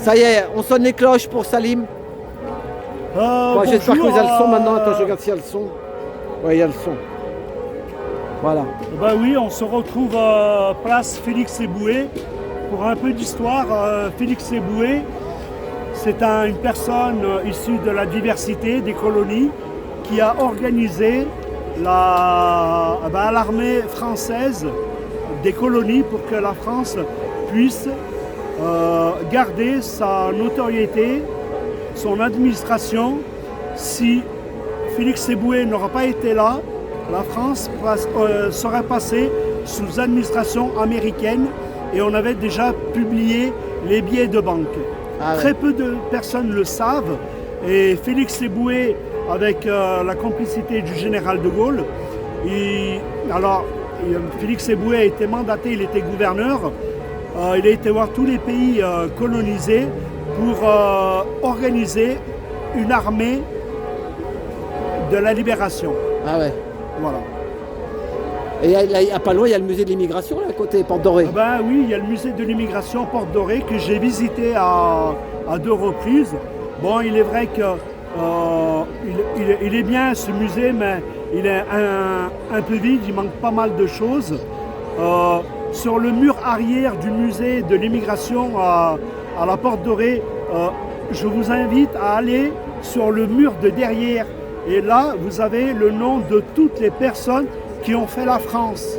Ça y est, on sonne les cloches pour Salim. Bon, j'espère que vous avez le son maintenant. Attends, je regarde s'il y a le son. Oui, il y a le son. Voilà. Ben oui, on se retrouve place Félix Éboué. Pour un peu d'histoire, Félix Éboué, c'est une personne issue de la diversité des colonies qui a organisé l'armée française des colonies pour que la France puisse garder sa notoriété, son administration. Si Félix Éboué n'aurait pas été là, la France serait passée sous administration américaine et on avait déjà publié les billets de banque. Ah ouais. Très peu de personnes le savent et Félix Éboué, avec la complicité du général de Gaulle, Félix Éboué a été mandaté, il était gouverneur, il a été voir tous les pays colonisés pour organiser une armée de la libération. Ah ouais. Voilà. Et à pas loin, il y a le musée de l'immigration, là, à côté, Porte Dorée. Ben oui, il y a le musée de l'immigration Porte Dorée que j'ai visité à 2 reprises. Bon, il est vrai que il est bien ce musée, mais il est un peu vide, il manque pas mal de choses. Sur le mur arrière du musée de l'immigration à la Porte Dorée, je vous invite à aller sur le mur de derrière. Et là, vous avez le nom de toutes les personnes qui ont fait la France.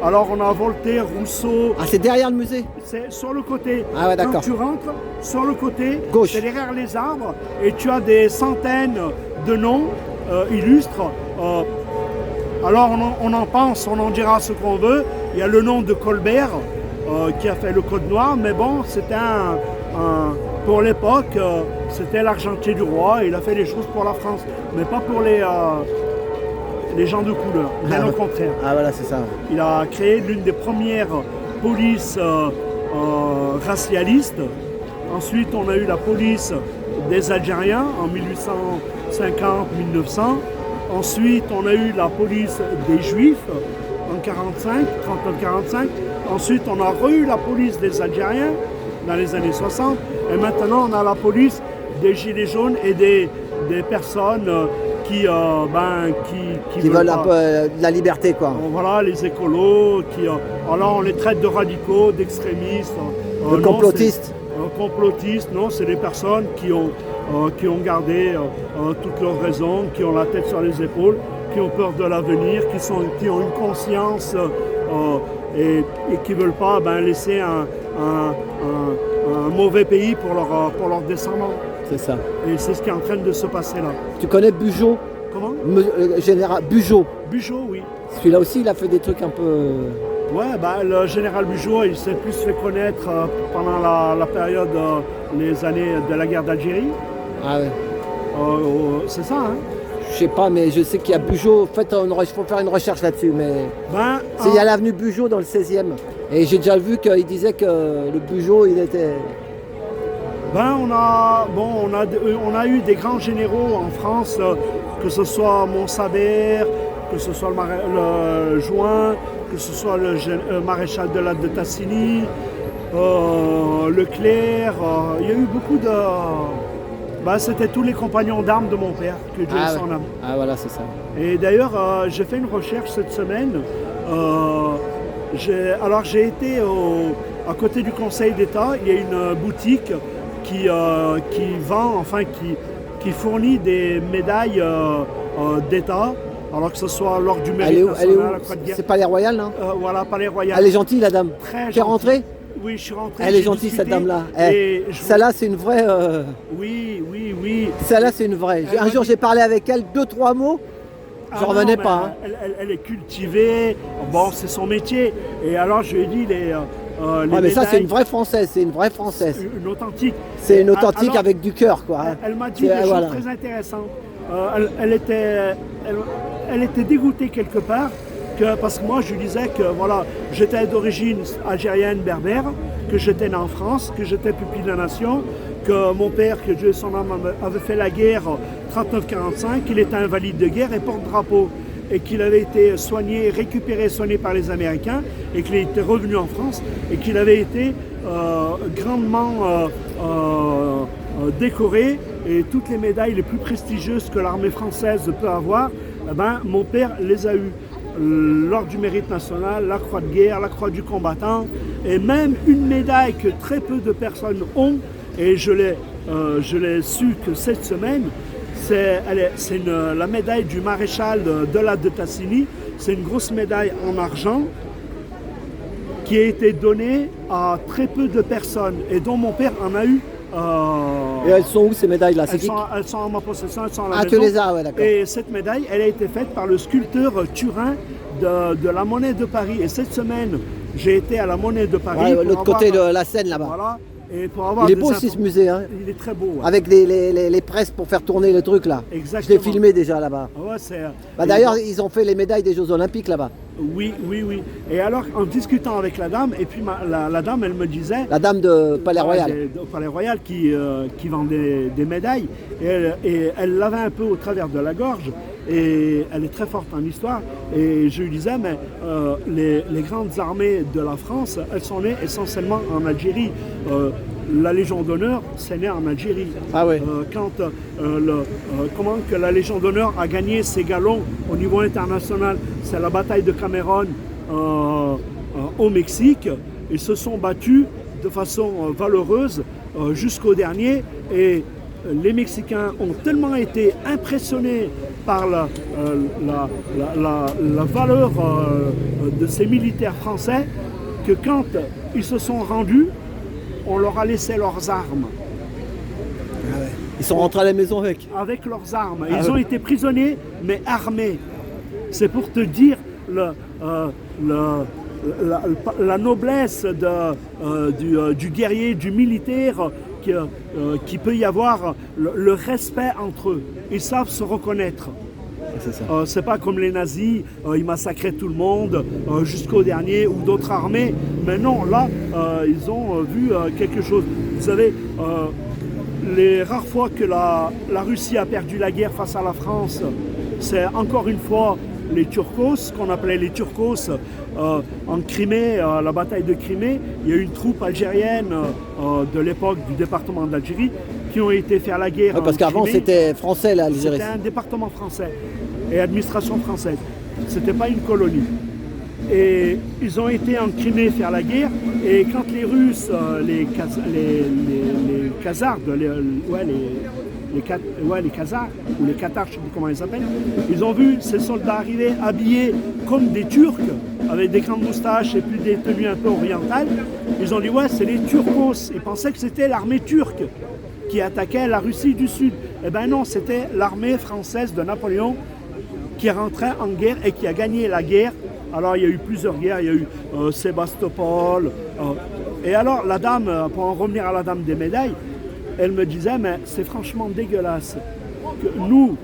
Alors, on a Voltaire, Rousseau... Ah, c'est derrière le musée? C'est sur le côté. Ah ouais, d'accord. Quand tu rentres, sur le côté, gauche, c'est derrière les arbres, et tu as des centaines de noms illustres. Alors, on en pense, on en dira ce qu'on veut. Il y a le nom de Colbert, qui a fait le Code Noir, mais bon, c'était pour l'époque, c'était l'argentier du roi, il a fait des choses pour la France, mais pas pour les gens de couleur, bien au contraire. Ah voilà, c'est ça. Il a créé l'une des premières polices racialistes. Ensuite, on a eu la police des Algériens en 1850-1900. Ensuite, on a eu la police des Juifs en 39-45. Ensuite, on a eu la police des Algériens dans les années 60. Et maintenant, on a la police des Gilets jaunes et des personnes qui veulent un peu la liberté, quoi. Voilà, les écolos, alors on les traite de radicaux, d'extrémistes. De complotistes. Complotistes, non, c'est des personnes qui ont gardé toutes leurs raisons, qui ont la tête sur les épaules, qui ont peur de l'avenir, qui ont une conscience et qui ne veulent pas laisser un mauvais pays pour leurs descendants. C'est ça. Et c'est ce qui est en train de se passer là. Tu connais Bugeaud? Comment? Général Bugeaud. Bugeaud, oui. Celui-là aussi, il a fait des trucs un peu... Ouais, le général Bugeaud, il s'est plus fait connaître pendant la période, les années de la guerre d'Algérie. Ah ouais. C'est ça, hein? Je sais pas, mais je sais qu'il y a Bugeaud. En fait, il faut faire une recherche là-dessus, mais... il y a l'avenue Bugeaud dans le 16e. Et j'ai déjà vu qu'il disait que le Bugeaud, il était... On a eu des grands généraux en France, que ce soit Montsabert, que ce soit le Join, que ce soit le maréchal de Latte de Tassigny, Leclerc. Il y a eu beaucoup de... c'était tous les compagnons d'armes de mon père, que Dieu s'en âme. Ah voilà, c'est ça. Et d'ailleurs, j'ai fait une recherche cette semaine. J'ai été à côté du Conseil d'État, il y a une boutique qui fournit des médailles d'État, alors que ce soit lors du mérite national, la Croix de guerre. C'est Palais Royal, non? Voilà, Palais Royal. Elle est gentille, la dame. Très Tu es rentrée? Oui, je suis rentré. Elle est gentille, cette dame-là. Celle-là, c'est une vraie... Oui. Celle-là, c'est une vraie. Un jour, j'ai parlé avec elle, 2-3 mots. Je ne revenais pas. Hein. Elle est cultivée. Bon, c'est son métier. Et alors, je lui ai dit, mais ça, c'est une vraie Française. C'est une vraie Française. Une authentique. C'est une authentique avec du cœur, quoi. Hein. Elle m'a dit des choses très intéressantes. Elle était dégoûtée quelque part. Parce que moi, je lui disais que j'étais d'origine algérienne berbère, que j'étais né en France, que j'étais pupille de la nation, que mon père, que Dieu son âme, avait fait la guerre 39-45, qu'il était invalide de guerre et porte-drapeau, et qu'il avait été soigné par les Américains, et qu'il était revenu en France, et qu'il avait été grandement décorés et toutes les médailles les plus prestigieuses que l'armée française peut avoir, mon père les a eues. L'ordre du mérite national, la croix de guerre, la croix du combattant et même une médaille que très peu de personnes ont et je l'ai su que cette semaine, c'est la médaille du maréchal de la de Tassigny. C'est une grosse médaille en argent qui a été donnée à très peu de personnes et dont mon père en a eu. Et elles sont où ces médailles-là? Elles sont en ma possession, elles sont à la maison. Tu les as, ouais, d'accord. Et cette médaille, elle a été faite par le sculpteur Turin de la Monnaie de Paris. Et cette semaine, j'ai été à la Monnaie de Paris. Ouais, l'autre côté de la Seine là-bas. Voilà. Et pour avoir il est beau aussi ce musée. Hein. Il est très beau. Ouais. Avec les presses pour faire tourner le truc là. Exactement. Je l'ai filmé déjà là-bas. Ouais, d'ailleurs, ils ont fait les médailles des Jeux Olympiques là-bas. Oui. Et alors, en discutant avec la dame, et puis la dame, elle me disait... La dame de Palais Royal. Au Palais Royal qui vend des médailles. Et elle l'avait un peu au travers de la gorge. Et elle est très forte en histoire. Et je lui disais, mais les grandes armées de la France, elles sont nées essentiellement en Algérie. La Légion d'honneur, c'est né en Algérie. Ah ouais. Comment que la Légion d'honneur a gagné ses galons au niveau international, c'est la bataille de Cameron au Mexique. Ils se sont battus de façon valeureuse jusqu'au dernier. Et les Mexicains ont tellement été impressionnés par la valeur de ces militaires français que quand ils se sont rendus, on leur a laissé leurs armes. Ah ouais. Ils sont rentrés à la maison avec? Avec leurs armes. Ils ont été prisonniers, mais armés. C'est pour te dire la noblesse du guerrier, du militaire, qui peut y avoir le respect entre eux. Ils savent se reconnaître. C'est pas comme les nazis, ils massacraient tout le monde jusqu'au dernier ou d'autres armées. Mais non, là, ils ont vu quelque chose. Vous savez, les rares fois que la Russie a perdu la guerre face à la France, c'est encore une fois les Turcos, qu'on appelait les Turcos, en Crimée, la bataille de Crimée. Il y a eu une troupe algérienne de l'époque du département d'Algérie qui ont été faire la guerre. Parce qu'avant c'était français l'Algérie. C'était un département français et administration française. C'était pas une colonie. Et ils ont été en Crimée faire la guerre. Et quand les Russes, les Khazars, les Khazars, ou les Cathares, je ne sais plus comment ils s'appellent, ils ont vu ces soldats arriver habillés comme des Turcs, avec des grandes moustaches et puis des tenues un peu orientales. Ils ont dit, ouais, c'est les Turcos. Ils pensaient que c'était l'armée turque qui attaquait la Russie du Sud. Eh bien non, c'était l'armée française de Napoléon qui rentrait en guerre et qui a gagné la guerre. Alors il y a eu plusieurs guerres, il y a eu Sébastopol. Et alors la dame, pour en revenir à la dame des médailles, elle me disait, mais c'est franchement dégueulasse que nous,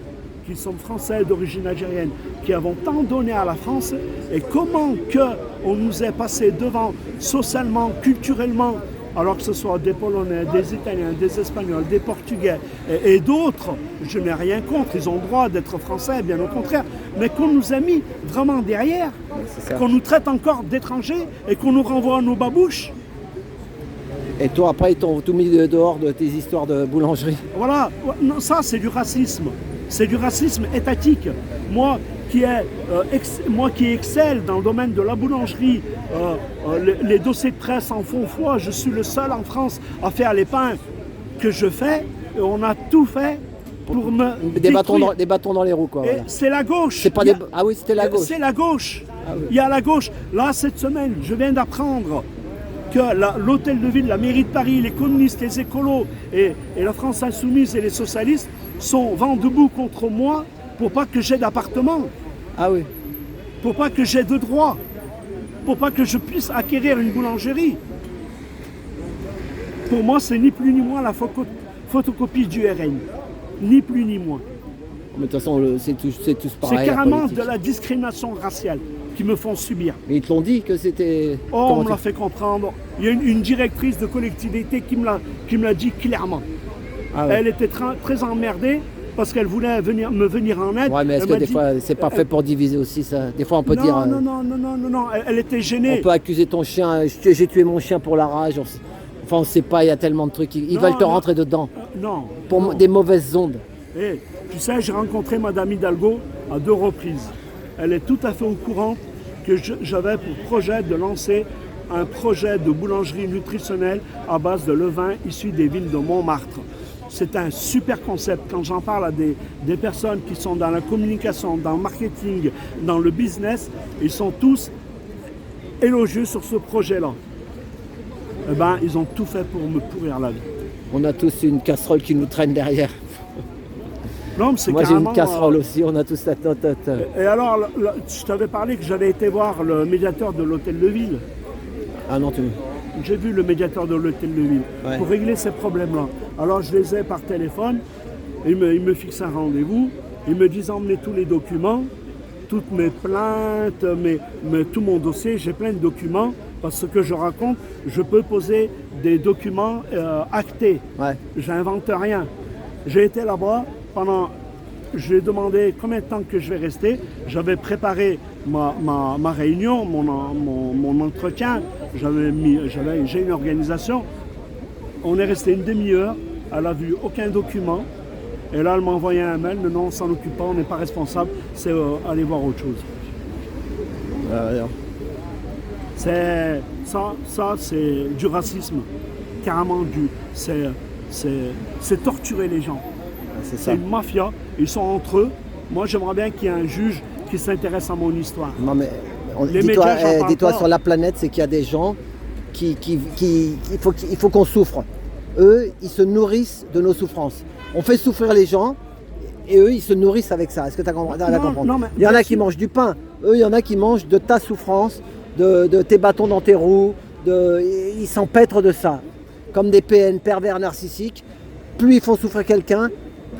qui sommes français d'origine algérienne, qui avons tant donné à la France, et comment qu'on nous est passé devant socialement, culturellement, alors que ce soit des Polonais, des Italiens, des Espagnols, des Portugais et d'autres, je n'ai rien contre, ils ont le droit d'être français, bien au contraire, mais qu'on nous a mis vraiment derrière, qu'on nous traite encore d'étrangers et qu'on nous renvoie à nos babouches. Et toi, après, ils t'ont tout mis dehors de tes histoires de boulangerie. Voilà, non, ça c'est du racisme. C'est du racisme étatique. Moi qui excelle dans le domaine de la boulangerie, les dossiers de presse en font foi, je suis le seul en France à faire les pains que je fais. Et on a tout fait pour me des bâtons dans les roues, quoi. Voilà. C'est la gauche. C'est pas Ah oui, c'était la gauche. C'est la gauche. Ah oui. Il y a la gauche. Là, cette semaine, je viens d'apprendre que l'hôtel de ville, la mairie de Paris, les communistes, les écolos et la France insoumise et les socialistes sont vent debout contre moi pour pas que j'aie d'appartement. Ah oui. Pour pas que j'aie de droits. Pour pas que je puisse acquérir une boulangerie. Pour moi, c'est ni plus ni moins la photocopie du RN. Ni plus ni moins. Mais de toute façon, c'est tous pareil. C'est carrément de la discrimination raciale qui me font subir. Mais ils te l'ont dit que c'était... Oh, on me l'a fait comprendre. Il y a une directrice de collectivité qui me l'a dit clairement. Ah ouais. Elle était très emmerdée parce qu'elle voulait me venir en aide. Ouais, mais est-ce que des fois, c'est pas fait pour diviser aussi ça? Des fois, on peut dire... Non, elle était gênée. On peut accuser ton chien, j'ai tué mon chien pour la rage. Enfin, on sait pas, il y a tellement de trucs. Ils veulent te rentrer dedans. Non. Pour des mauvaises ondes. Et tu sais, j'ai rencontré Madame Hidalgo à 2 reprises. Elle est tout à fait au courant que j'avais pour projet de lancer un projet de boulangerie nutritionnelle à base de levain issu des vignes de Montmartre. C'est un super concept. Quand j'en parle à des personnes qui sont dans la communication, dans le marketing, dans le business, ils sont tous élogieux sur ce projet-là. Eh ben, ils ont tout fait pour me pourrir la vie. On a tous une casserole qui nous traîne derrière. Non, mais c'est Moi j'ai une casserole aussi, on a tous la tête. Et alors, je t'avais parlé que j'avais été voir le médiateur de l'hôtel de ville. Ah non, J'ai vu le médiateur de l'hôtel de ville pour régler ces problèmes-là. Alors je les ai par téléphone, il me fixe un rendez-vous, il me dit emmenez tous les documents, toutes mes plaintes, tout mon dossier, j'ai plein de documents, parce que ce que je raconte, je peux poser des documents actés. Ouais. J'invente rien. J'ai été là-bas je lui ai demandé combien de temps que je vais rester. J'avais préparé ma réunion, mon entretien. J'ai une organisation. On est resté une demi-heure. Elle n'a vu aucun document. Et là, elle m'a envoyé un mail. Non, on s'en occupe pas, on n'est pas responsable. C'est aller voir autre chose. Ça, c'est du racisme. Carrément c'est torturer les gens. C'est une mafia, ils sont entre eux. Moi, j'aimerais bien qu'il y ait un juge qui s'intéresse à mon histoire. Non, mais dis-toi sur la planète, c'est qu'il y a des gens il faut qu'on souffre. Eux, ils se nourrissent de nos souffrances. On fait souffrir les gens et eux, ils se nourrissent avec ça. Est-ce que tu as compris? Il y en a qui mangent du pain. Eux, il y en a qui mangent de ta souffrance, de tes bâtons dans tes roues. Ils s'empêtrent de ça. Comme des PN pervers narcissiques. Plus ils font souffrir quelqu'un,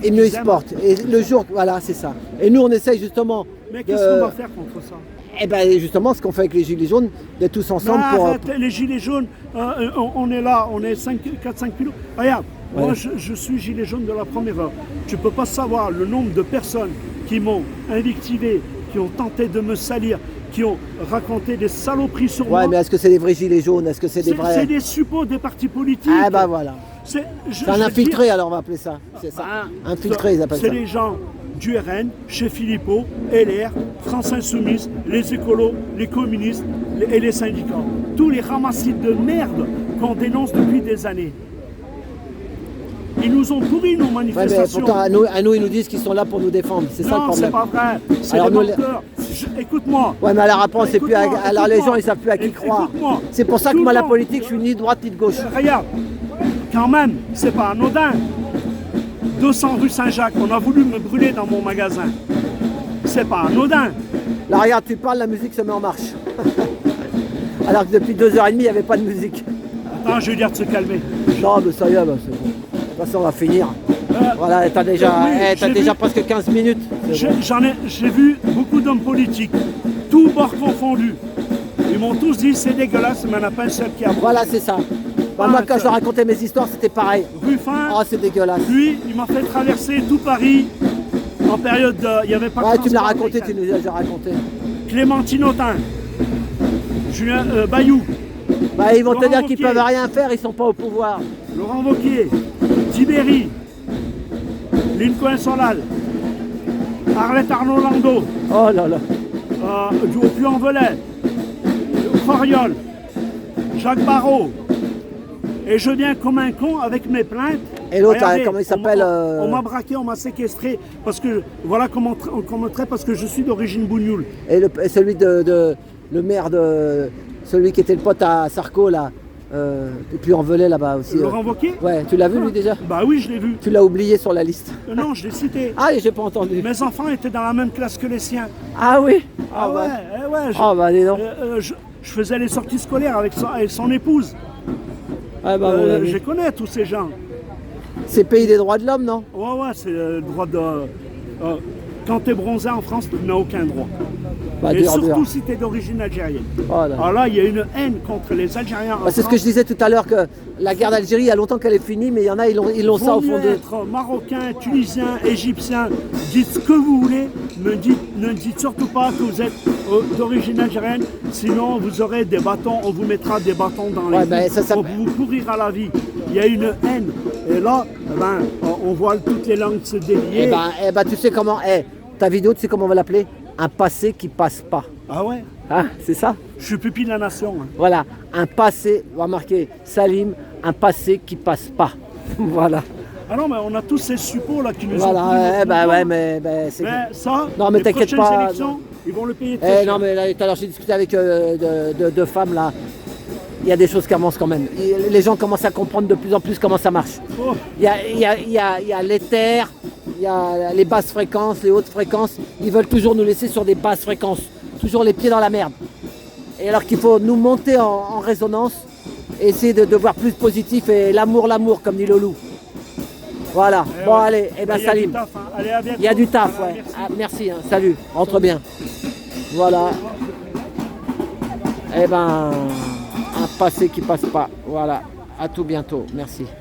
et mieux ils se portent. Et le jour, voilà, c'est ça. Et nous, on essaye justement. Mais qu'est-ce qu'on va faire contre ça? Eh bien, justement, ce qu'on fait avec les Gilets jaunes, d'être tous ensemble pour. Arrête, les Gilets jaunes, on est là, on est 4-5 kilos. Regarde, moi, je suis Gilet jaune de la première heure. Tu ne peux pas savoir le nombre de personnes qui m'ont invectivé, qui ont tenté de me salir, qui ont raconté des saloperies sur moi. Ouais, mais est-ce que c'est des vrais Gilets jaunes? Est-ce que c'est des vrais. C'est des suppôts des partis politiques. Ah, bah voilà. C'est un infiltré, alors on va appeler ça. C'est ça. Infiltré, ils appellent ça. C'est les gens du RN, chez Philippot, LR, France Insoumise, les écolos, les communistes et les syndicats. Tous les ramassis de merde qu'on dénonce depuis des années. Ils nous ont pourri nos manifestations. Ouais, mais pourtant, à nous, ils nous disent qu'ils sont là pour nous défendre. C'est ça le problème. Non, c'est pas vrai. C'est des menteurs. Écoute-moi. Ouais, mais alors après, on sait plus. Alors les gens, ils savent plus à qui croire. C'est pour ça que moi, la politique, je suis ni de droite ni de gauche. Regarde, quand même, c'est pas anodin. 200 rue Saint-Jacques, on a voulu me brûler dans mon magasin. C'est pas anodin. Là, regarde, tu parles, la musique se met en marche. Alors que depuis 2h30, il n'y avait pas de musique. Attends, je vais dire de se calmer. Non, mais ça y est, c'est bon. De toute façon, on va finir. Voilà, t'as déjà presque 15 minutes. J'ai vu beaucoup d'hommes politiques, tous bords confondus. Ils m'ont tous dit c'est dégueulasse, mais il n'y en a pas un seul qui a. Voilà, c'est ça. Moi, quand je racontais mes histoires, c'était pareil. Ruffin, oh, c'est dégueulasse. Lui, il m'a fait traverser tout Paris en période de. Il n'y avait pas de. Ouais, tu me l'as raconté, tu nous l'as déjà raconté. Clémentine Autain, Julien Bayou. Bah, ils vont te dire qu'ils peuvent rien faire, ils sont pas au pouvoir. Laurent Wauquiez, Tibéri, Lincoln Solal, Arlette Arnaud-Landau. Oh là là. Au Puy-en-Velay, Foriol, Jacques Barrault. Et je viens comme un con avec mes plaintes. Et l'autre, comment il s'appelle On m'a braqué, on m'a séquestré. Parce que, voilà comment on me traite, parce que je suis d'origine bougnoule. Et celui le maire de. Celui qui était le pote à Sarko, là. Et puis en Velay là-bas aussi. Laurent Wauquiez. Ouais, tu l'as vu lui déjà? Bah oui, je l'ai vu. Tu l'as oublié sur la liste? Non, je l'ai cité. Ah, j'ai pas entendu. Mes enfants étaient dans la même classe que les siens. Ah oui? Ah ouais, ouais. Ah bah dis donc. Je faisais les sorties scolaires avec son épouse. Ah bah je connais tous ces gens. C'est pays des droits de l'homme, non? Ouais, c'est le droit de... quand tu es bronzé en France, tu n'as aucun droit. Bah, et dur, surtout dur. si tu es d'origine algérienne. Voilà. Alors là, il y a une haine contre les Algériens. Bah, c'est ce que je disais tout à l'heure, que la guerre d'Algérie, il y a longtemps qu'elle est finie, mais il y en a, ils l'ont ça au fond d'eux. Être marocain, tunisien, égyptien, dites ce que vous voulez, ne dites surtout pas que vous êtes d'origine algérienne, sinon vous aurez des bâtons, on vous mettra des bâtons dans les couilles pour vous pourrir à la vie. Il y a une haine. Et là, on voit toutes les langues se délier. Tu sais comment, ta vidéo, tu sais comment on va l'appeler? Un passé qui passe pas. Ah ouais? Ah, c'est ça? Je suis pupille de la nation. Hein. Voilà, un passé, on va marquer Salim, un passé qui passe pas. Voilà. Ah non, mais on a tous ces suppôts là qui nous voilà, ont mais c'est... ça, non, mais les t'inquiète prochaines pas. élections, ils vont le payer très cher. Non, mais là, tout à l'heure, j'ai discuté avec deux femmes là. Il y a des choses qui avancent quand même. Les gens commencent à comprendre de plus en plus comment ça marche. Oh. Il y a l'éther, il y a les basses fréquences, les hautes fréquences. Ils veulent toujours nous laisser sur des basses fréquences. Toujours les pieds dans la merde. Et alors qu'il faut nous monter en résonance et essayer de voir plus positif et l'amour, comme dit Lolou. Voilà. Et bon, ouais. allez, Il y a Salim. du taf, hein. Allez, à bientôt. Il y a du taf, Voilà, ouais. merci. Ah, merci, hein. Salut, rentre bien. Voilà. Un passé qui passe pas. Voilà. À tout bientôt. Merci.